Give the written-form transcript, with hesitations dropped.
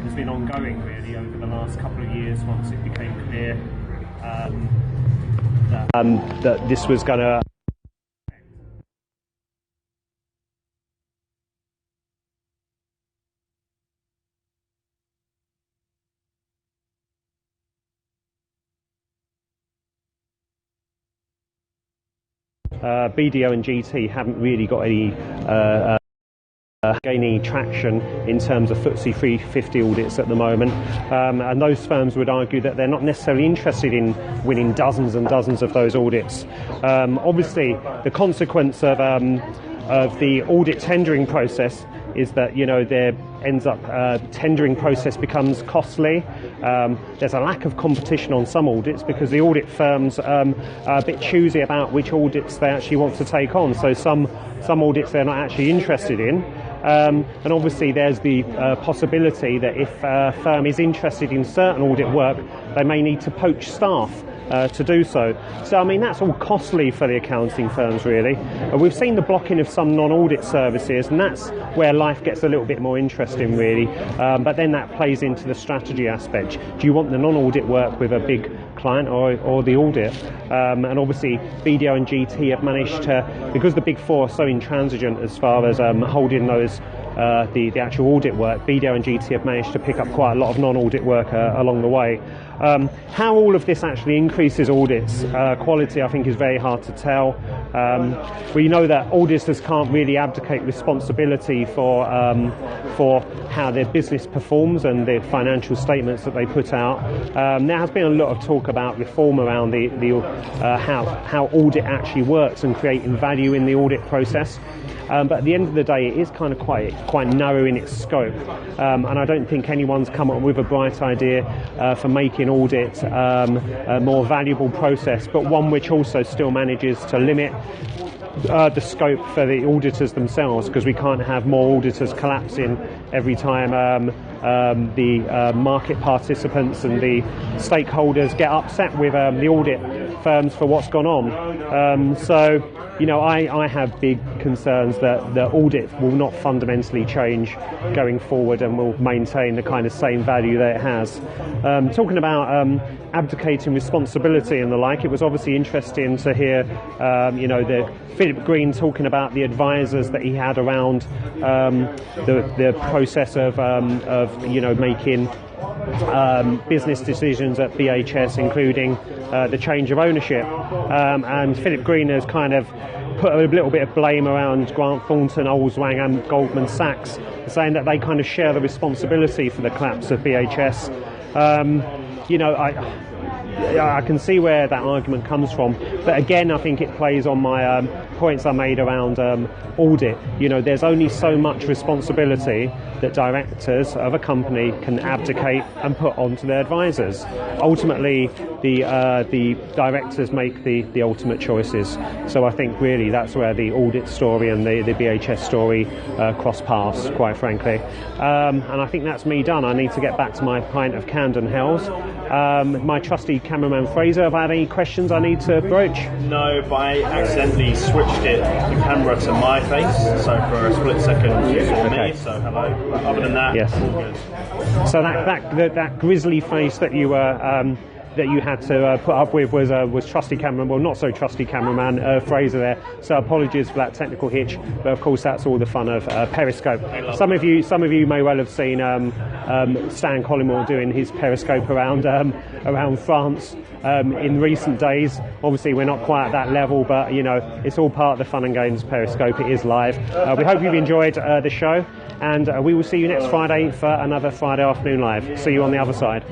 has been ongoing really over the last couple of years once it became clear that this was going to BDO and GT haven't really got any gaining traction in terms of FTSE 350 audits at the moment, and those firms would argue that they're not necessarily interested in winning dozens and dozens of those audits. Obviously, the consequence of the audit tendering process is that there ends up tendering process becomes costly. There's a lack of competition on some audits because the audit firms are a bit choosy about which audits they actually want to take on. So some audits they're not actually interested in. And obviously there's the possibility that if a firm is interested in certain audit work, they may need to poach staff to do so. So I mean that's all costly for the accounting firms really. We've seen the blocking of some non-audit services, and that's where life gets a little bit more interesting really, but then that plays into the strategy aspect. Do you want the non-audit work with a big client or the audit? And obviously BDO and GT have managed to, because the big four are so intransigent as far as holding those the actual audit work, BDO and GT have managed to pick up quite a lot of non-audit work along the way. How all of this actually increases audits quality I think is very hard to tell. We know that auditors can't really abdicate responsibility for how their business performs and the financial statements that they put out. There has been a lot of talk about reform around how audit actually works and creating value in the audit process. But at the end of the day, it is kind of quite narrow in its scope, and I don't think anyone's come up with a bright idea for making audit a more valuable process, but one which also still manages to limit the scope for the auditors themselves, because we can't have more auditors collapsing every time the market participants and the stakeholders get upset with the audit firms for what's gone on. So I have big concerns that the audit will not fundamentally change going forward and will maintain the kind of same value that it has. Talking about abdicating responsibility and the like, it was obviously interesting to hear the Philip Green talking about the advisors that he had around the process of making business decisions at BHS, including the change of ownership, and Philip Green has kind of put a little bit of blame around Grant Thornton, Oldswang and Goldman Sachs, saying that they kind of share the responsibility for the collapse of BHS. I can see where that argument comes from, but again I think it plays on my points I made around audit. There's only so much responsibility that directors of a company can abdicate and put onto their advisors. Ultimately the directors make the ultimate choices, so I think really that's where the audit story and the BHS story cross paths, quite frankly. And I think that's me done. I need to get back to my pint of Camden Hells. My trusty cameraman Fraser, have I had any questions I need to broach? No, but I accidentally switched the camera to my face, so for a split second you saw me, so hello. But other than that, yes. All good. So that grisly face that you were that you had to put up with was trusty cameraman, well not so trusty cameraman Fraser there. So apologies for that technical hitch, but of course that's all the fun of Periscope. Some of you may well have seen Stan Collymore doing his Periscope around France in recent days. Obviously we're not quite at that level, but it's all part of the fun and games of Periscope. It is live. We hope you've enjoyed the show, and we will see you next Friday for another Friday afternoon live. See you on the other side.